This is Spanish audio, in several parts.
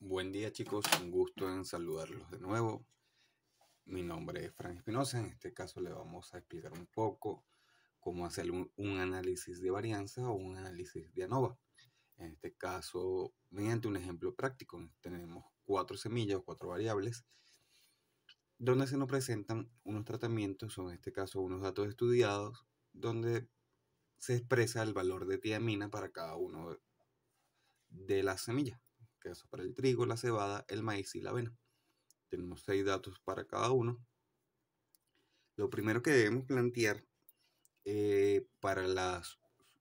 Buen día chicos, un gusto en saludarlos de nuevo. Mi nombre es Frank Espinosa. En este caso le vamos a explicar un poco cómo hacer un análisis de varianza o un análisis de ANOVA. En este caso, mediante un ejemplo práctico, tenemos 4 semillas o 4 variables donde se nos presentan unos tratamientos, o en este caso unos datos estudiados, donde se expresa el valor de tiamina para cada uno de las semillas, que es para el trigo, la cebada, el maíz y la avena. Tenemos 6 datos para cada uno. Lo primero que debemos plantear para la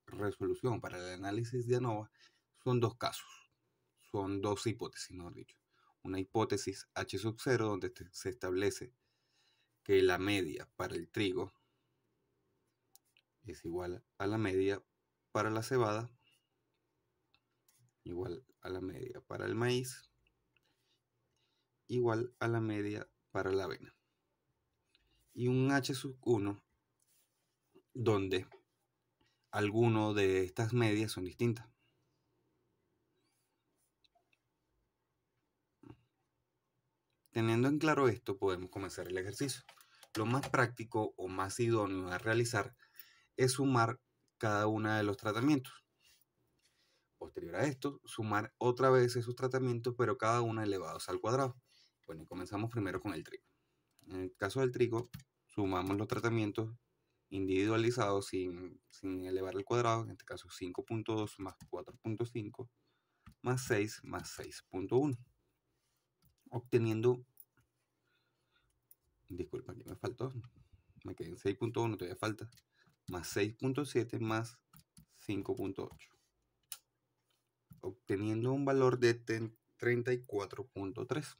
resolución, para el análisis de ANOVA, son dos casos, son dos hipótesis, mejor dicho. Una hipótesis H sub 0, donde se establece que la media para el trigo es igual a la media para la cebada, igual a la media para el maíz, igual a la media para la avena. Y un H sub 1, donde algunas de estas medias son distintas. Teniendo en claro esto, podemos comenzar el ejercicio. Lo más práctico o más idóneo a realizar es sumar cada uno de los tratamientos. Posterior a esto, sumar otra vez esos tratamientos, pero cada uno elevados al cuadrado. Bueno, comenzamos primero con el trigo. En el caso del trigo, sumamos los tratamientos individualizados sin elevar al cuadrado, en este caso 5.2 más 4.5 más 6 más 6.1, obteniendo, disculpa, aquí me faltó, me quedé en 6.1, todavía falta, más 6.7 más 5.8, obteniendo un valor de 34.3.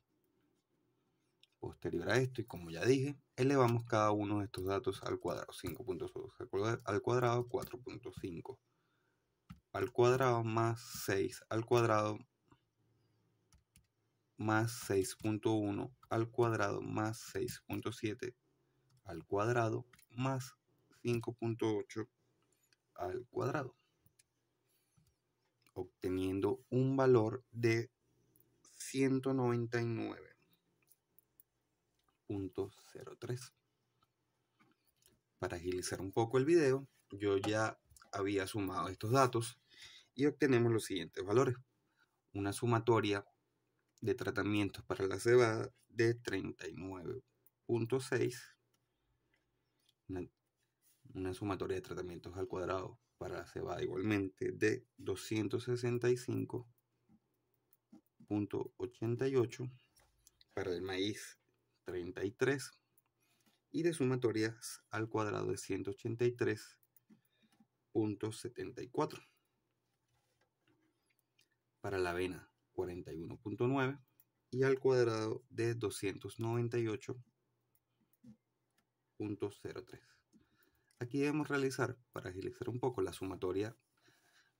Posterior a esto, y como ya dije, elevamos cada uno de estos datos al cuadrado. 5.2 al cuadrado, 4.5 al cuadrado, más 6 al cuadrado, más 6.1 al cuadrado, más 6.7 al cuadrado, más 5.8 al cuadrado, obteniendo un valor de 199.03. Para agilizar un poco el video, yo ya había sumado estos datos y obtenemos los siguientes valores. Una sumatoria de tratamientos para la cebada de 39.6, una sumatoria de tratamientos al cuadrado para la cebada igualmente de 265.88, para el maíz 33, y de sumatorias al cuadrado de 183.74, para la avena 41.9 y al cuadrado de 298.03. Aquí debemos realizar, para agilizar un poco, la sumatoria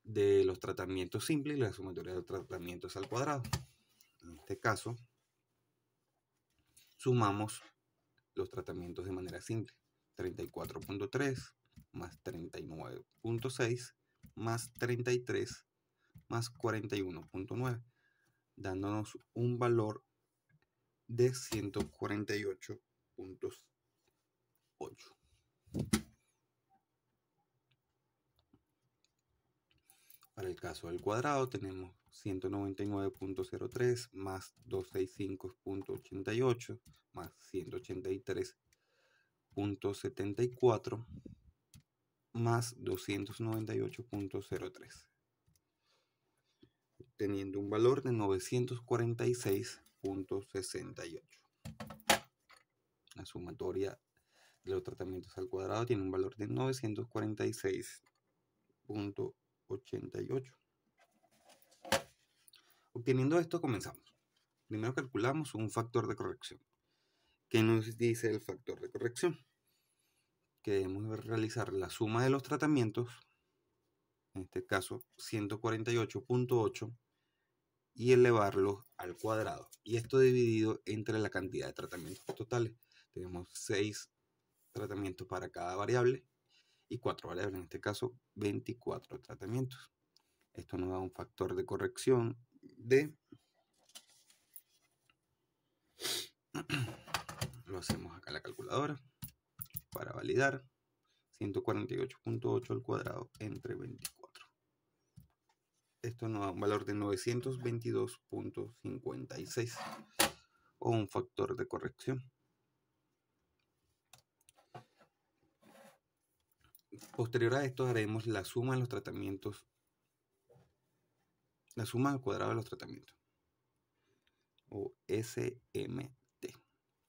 de los tratamientos simples y la sumatoria de los tratamientos al cuadrado. En este caso, sumamos los tratamientos de manera simple. 34.3 más 39.6 más 33 más 41.9, dándonos un valor de 148.8. Para el caso del cuadrado tenemos 199.03 más 265.88 más 183.74 más 298.03, teniendo un valor de 946.68. La sumatoria de los tratamientos al cuadrado tiene un valor de 946.88. Obteniendo esto, comenzamos. Primero calculamos un factor de corrección. ¿Qué nos dice el factor de corrección? Que debemos realizar la suma de los tratamientos, en este caso 148.8, y elevarlo al cuadrado. Y esto dividido entre la cantidad de tratamientos totales. Tenemos 6 tratamientos para cada variable y 4 variables, en este caso 24 tratamientos. Esto nos da un factor de corrección de Lo hacemos acá en la calculadora para validar. 148.8 al cuadrado entre 24. Esto nos da un valor de 922.56 o un factor de corrección. Posterior a esto haremos la suma de los tratamientos, la suma al cuadrado de los tratamientos, o SMT.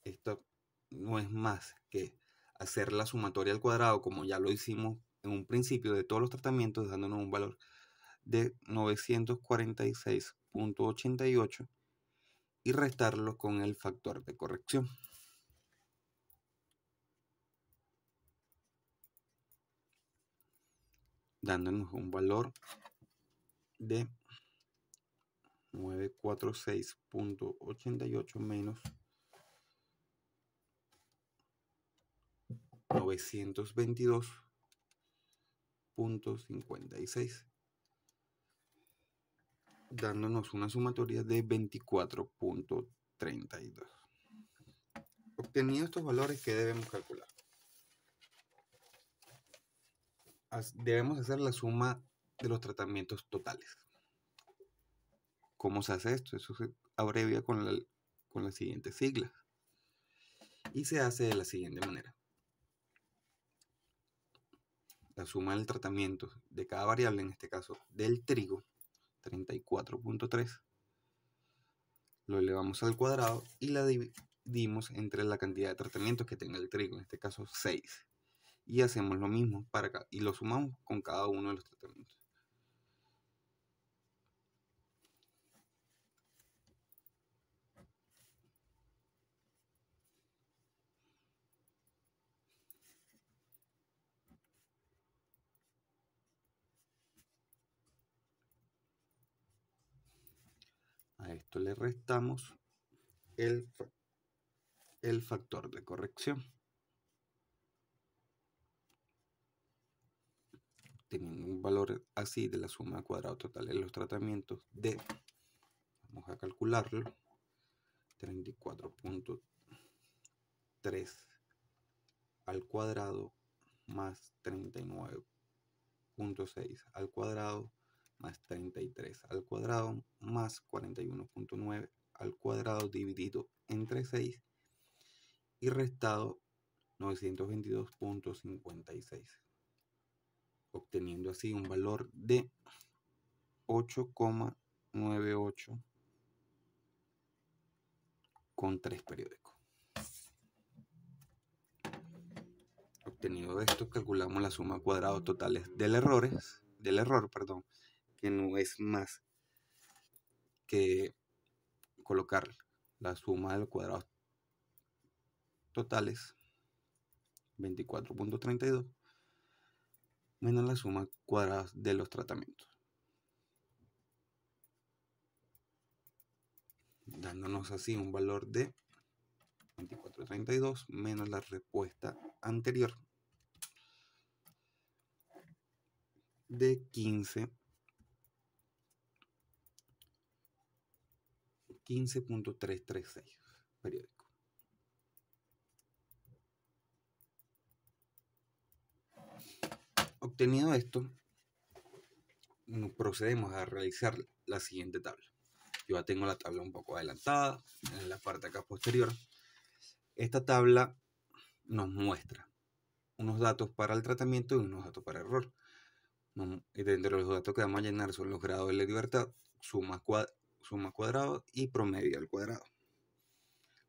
Esto no es más que hacer la sumatoria al cuadrado, como ya lo hicimos en un principio, de todos los tratamientos, dándonos un valor de 946.88 y restarlo con el factor de corrección. Dándonos un valor de 946.88 menos 922.56, dándonos una sumatoria de 24.32. Obtenidos estos valores, ¿qué debemos calcular? Debemos hacer la suma de los tratamientos totales. ¿Cómo se hace esto? Eso se abrevia con las siguientes siglas y se hace de la siguiente manera. La suma del tratamiento de cada variable, en este caso del trigo, 34.3, lo elevamos al cuadrado y la dividimos entre la cantidad de tratamientos que tenga el trigo, en este caso 6. Y hacemos lo mismo para acá y lo sumamos con cada uno de los tratamientos. A esto le restamos el factor de corrección, teniendo un valor así de la suma al cuadrado total de los tratamientos de, vamos a calcularlo, 34.3 al cuadrado más 39.6 al cuadrado más 33 al cuadrado más 41.9 al cuadrado dividido entre 6 y restado 922.56, obteniendo así un valor de 8,98 con 3 periódicos. Obtenido esto, calculamos la suma cuadrada totales del error, que no es más que colocar la suma de los cuadrados totales, 24.32, menos la suma cuadrada de los tratamientos, dándonos así un valor de 24.32 menos la respuesta anterior de 15.336 periódico. Obtenido esto, procedemos a realizar la siguiente tabla. Yo ya tengo la tabla un poco adelantada en la parte acá posterior. Esta tabla nos muestra unos datos para el tratamiento y unos datos para error. Dentro de los datos que vamos a llenar son los grados de la libertad, suma cuadrado y promedio al cuadrado.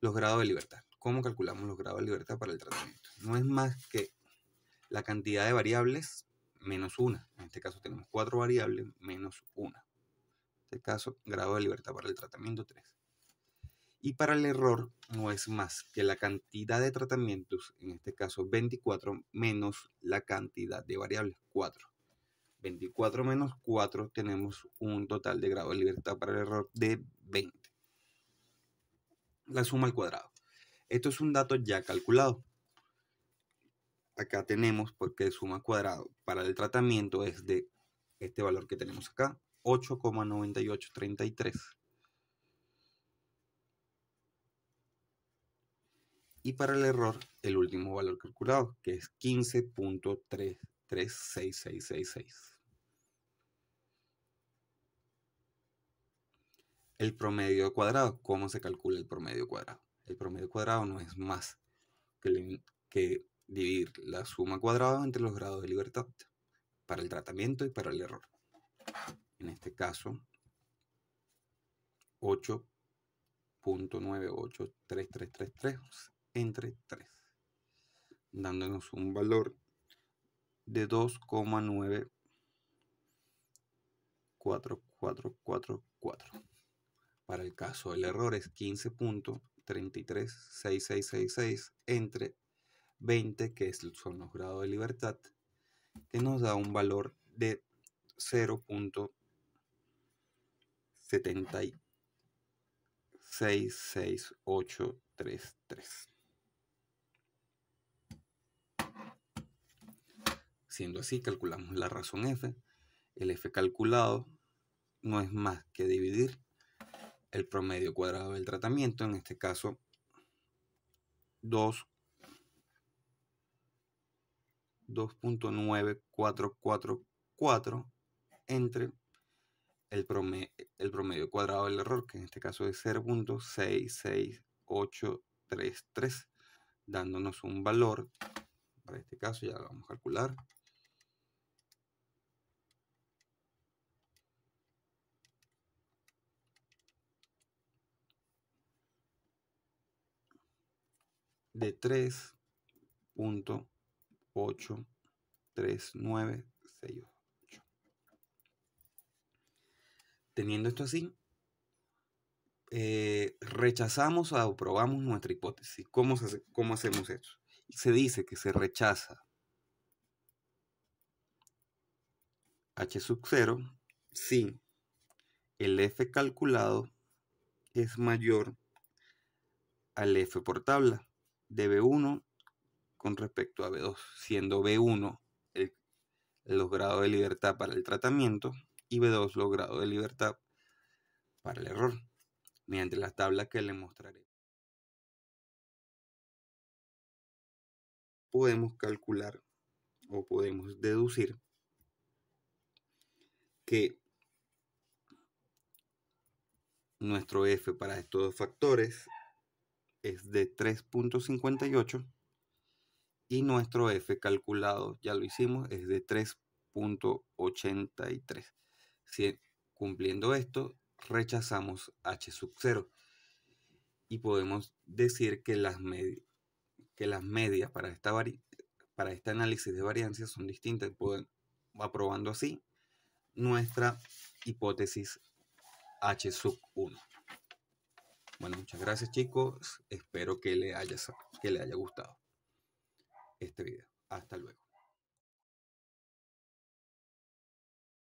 Los grados de libertad. ¿Cómo calculamos los grados de libertad para el tratamiento? No es más que la cantidad de variables menos una. En este caso tenemos 4 variables menos una. En este caso, grado de libertad para el tratamiento 3. Y para el error no es más que la cantidad de tratamientos, en este caso 24, menos la cantidad de variables 4. 24 menos 4 tenemos un total de grado de libertad para el error de 20. La suma al cuadrado. Esto es un dato ya calculado. Acá tenemos, porque suma cuadrado para el tratamiento es de este valor que tenemos acá, 8,9833. Y para el error, el último valor calculado, que es 15.336666. El promedio cuadrado. ¿Cómo se calcula el promedio cuadrado? El promedio cuadrado no es más que dividir la suma cuadrada entre los grados de libertad para el tratamiento y para el error. En este caso, 8.983333 entre 3, dándonos un valor de 2,94444. Para el caso del error es 15.336666 entre 20, que son los grados de libertad, que nos da un valor de 0.7666833. Siendo así, calculamos la razón f. El f calculado no es más que dividir el promedio cuadrado del tratamiento, en este caso 2.9444 entre el promedio cuadrado del error, que en este caso es 0.66833, dándonos un valor, para este caso ya lo vamos a calcular, de 3.83968. Teniendo esto así, rechazamos o aprobamos nuestra hipótesis. ¿Cómo hacemos eso? Se dice que se rechaza h sub 0 si el f calculado es mayor al f por tabla de B1 con respecto a B2, siendo B1 los grados de libertad para el tratamiento y B2 los grados de libertad para el error, mediante las tablas que le mostraré. Podemos calcular o podemos deducir que nuestro f para estos dos factores es de 3.58 y nuestro f calculado, ya lo hicimos, es de 3.83. Si cumpliendo esto, rechazamos h sub 0 y podemos decir que las medias para este análisis de variancia son distintas, aprobando así nuestra hipótesis h sub 1. Bueno, muchas gracias chicos, espero que le haya gustado este video. Hasta luego.